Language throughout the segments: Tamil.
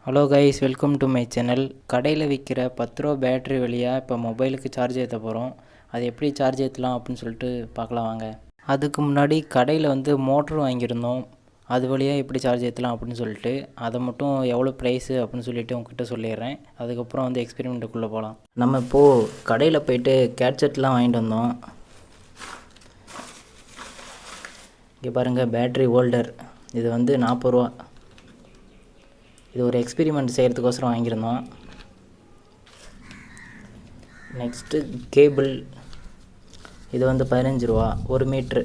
Hello guys, welcome to my channel. கடையில் விற்கிற 10 ரூபா பேட்ரி வழியாக இப்போ மொபைலுக்கு சார்ஜ் ஏற்ற போகிறோம். அது எப்படி சார்ஜ் ஏற்றலாம் அப்படின்னு சொல்லிட்டு பார்க்கலாம் வாங்க. அதுக்கு முன்னாடி கடையில் மோட்ரு வாங்கியிருந்தோம். அது வழியாக எப்படி சார்ஜ் ஏற்றலாம் அப்படின்னு சொல்லிட்டு அதை மட்டும் எவ்வளோ ப்ரைஸு அப்படின்னு சொல்லிட்டு உங்ககிட்ட சொல்லிடுறேன். அதுக்கப்புறம் எக்ஸ்பெரிமெண்ட்டுக்குள்ளே போகலாம். நம்ம இப்போது கடையில் போயிட்டு கேட்ஜெட்லாம் வாங்கிட்டு வந்தோம். இங்கே பாருங்கள், பேட்ரி ஹோல்டர். இது 40 ரூபா. இது ஒரு எக்ஸ்பெரிமெண்ட் செய்கிறதுக்கோசரம் வாங்கியிருந்தோம். Next cable. இது 15 ரூபா, 1 மீட்ரு.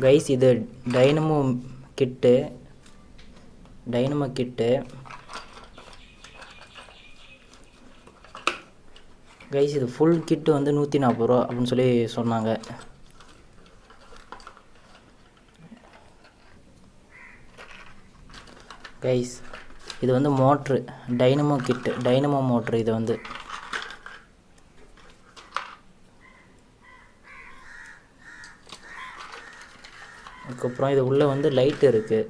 கைஸ், இது டைனமோ கிட்டு. கைஸ், இது ஃபுல் கிட்டு 140 ரூபா அப்படின்னு சொல்லி சொன்னாங்க. கைஸ், இது மோட்ரு, டைனமோ கிட்டு, டைனமோ மோட்ரு. இது அதுக்கப்புறம் இது உள்ளே லைட் இருக்குது.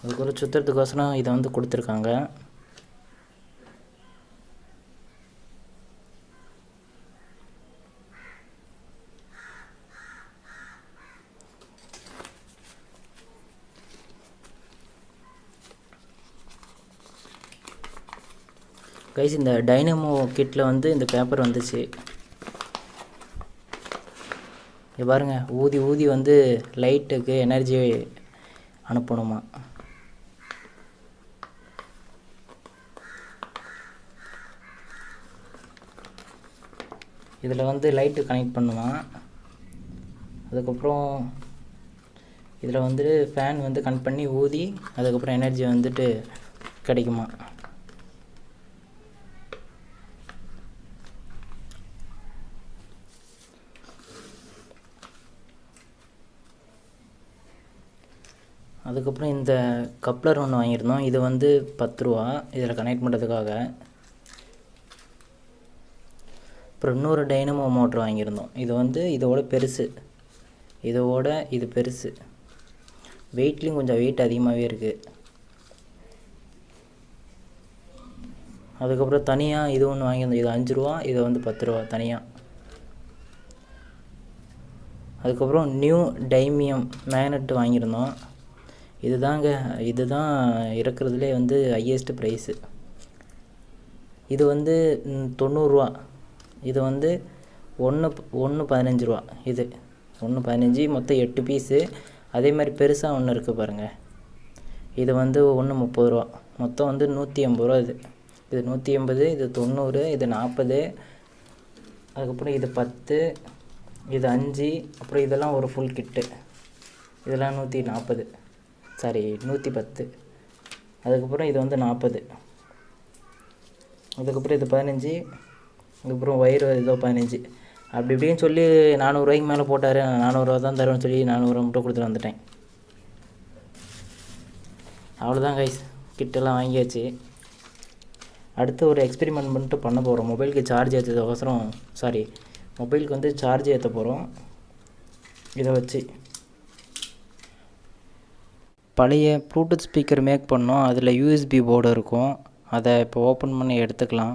அதுக்குள்ள சுற்றுறதுக்கோசரம் இதை கொடுத்துருக்காங்க. கைஸ், இந்த டைனமோ கிட்டில் இந்த பேப்பர் வந்துச்சு. இங்கே பாருங்கள், ஊதி ஊதி லைட்டுக்கு எனர்ஜி அனுப்பணுமா. இதில் லைட்டு கனெக்ட் பண்ணுவான். அதுக்கப்புறம் இதில் ஃபேன் கனெக்ட் பண்ணி ஊதி அதுக்கப்புறம் எனர்ஜி கிடைக்குமா. அதுக்கப்புறம் இந்த கப்ளர் ஒன்று வாங்கியிருந்தோம். இது 10 ரூபா இதில் கனெக்ட் பண்ணுறதுக்காக. அப்புறம் இன்னொரு டைனமோ மோட்ரு வாங்கியிருந்தோம். இது இதோட பெருசு. இது பெருசு. வெயிட்லேயும் கொஞ்சம் வெயிட் அதிகமாகவே இருக்குது. அதுக்கப்புறம் தனியாக இது ஒன்று வாங்கியிருந்தோம். இது 5 ரூபா, இது 10 ரூபா தனியாக. அதுக்கப்புறம் நியூ டைமியம் மேக்னெட் வாங்கியிருந்தோம். இதுதான் இருக்கிறதுலே ஹையஸ்ட் ப்ரைஸு. இது 90 ரூபா. இது 1.15 ரூபா. இது 1.15, மொத்தம் 8 பீஸு. அதே மாதிரி பெருசாக ஒன்று இருக்குது பாருங்கள். இது 1.30 ரூபா. மொத்தம் 180 ரூபா. இது 180, இது 90, இது 40. அதுக்கப்புறம் இது 10, இது 5. அப்புறம் இதெல்லாம் ஒரு ஃபுல் கிட்டு. இதெல்லாம் 140, சாரி 110. அதுக்கப்புறம் இது 40. அதுக்கப்புறம் இது 15. அதுக்கப்புறம் ஒயர் ஏதோ 15. அப்படி இப்படின்னு சொல்லி 400 ரூபாய்க்கு மேலே போட்டார். 400 ரூபா தான் தருவேன்னு சொல்லி 400 ரூபா மட்டும் கொடுத்துட்டு வந்துட்டேன். அவ்வளோதான் கைஸ், கிட்டெல்லாம் வாங்கியாச்சு. அடுத்து ஒரு எக்ஸ்பெரிமெண்ட் பண்ணிட்டு பண்ண போகிறோம். மொபைலுக்கு சார்ஜ் ஏற்றதுக்கோசரம், மொபைலுக்கு சார்ஜ் ஏற்ற போகிறோம். இதை வச்சு பழைய ப்ளூடூத் ஸ்பீக்கர் மேக் பண்ணோம். அதில் யூஎஸ்பி போர்டு இருக்கும். அதை இப்போ ஓப்பன் பண்ணி எடுத்துக்கலாம்.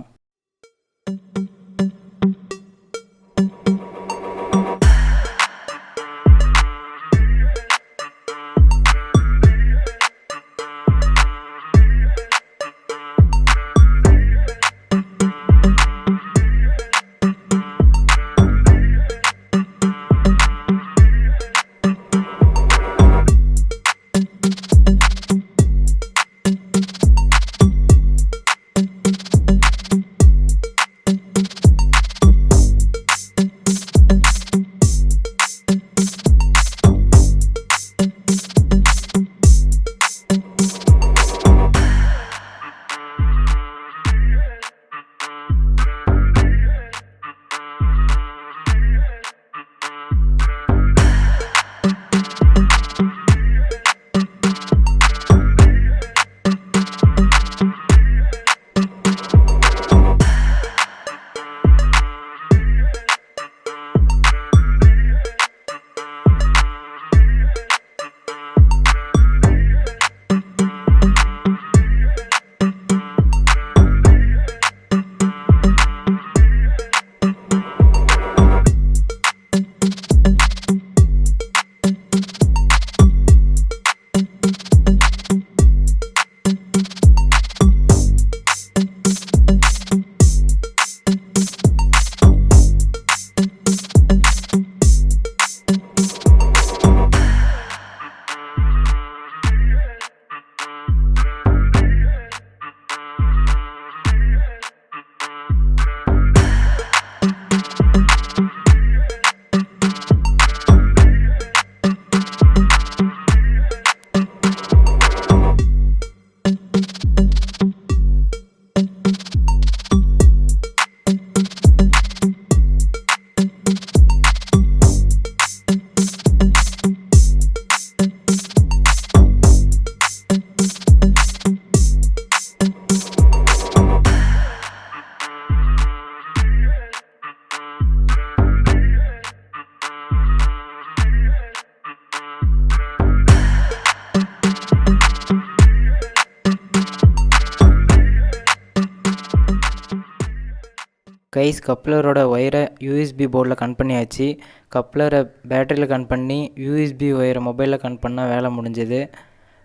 கைஸ் கப்ளரோட ஒயரை யூஎஸ்பி போர்டில் கனெக்ட் பண்ணியாச்சு. கப்ளரை பேட்டரியில் கனெக்ட் பண்ணி யூஎஸ்பி ஒயரை மொபைலில் கனெக்ட் பண்ணால் வேலை முடிஞ்சது.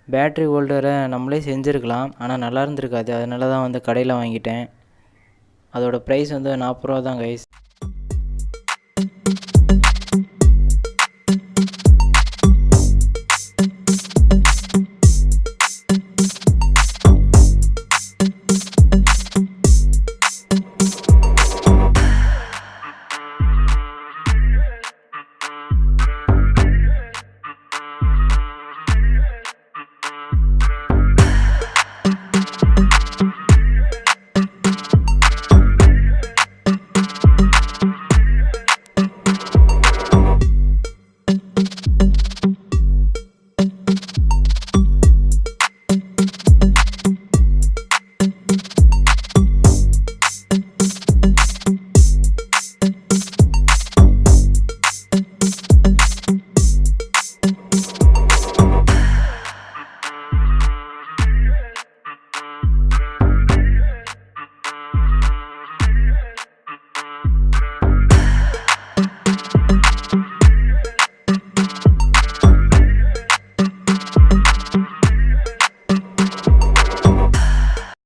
பேட்ரி ஹோல்டரை நம்மளே செஞ்சுருக்கலாம், ஆனால் நல்லா இருந்திருக்காது. அதனால தான் வந்து கடையில் வாங்கிட்டேன். அதோட ப்ரைஸ் வந்து 40 ரூபா தான் கைஸ்.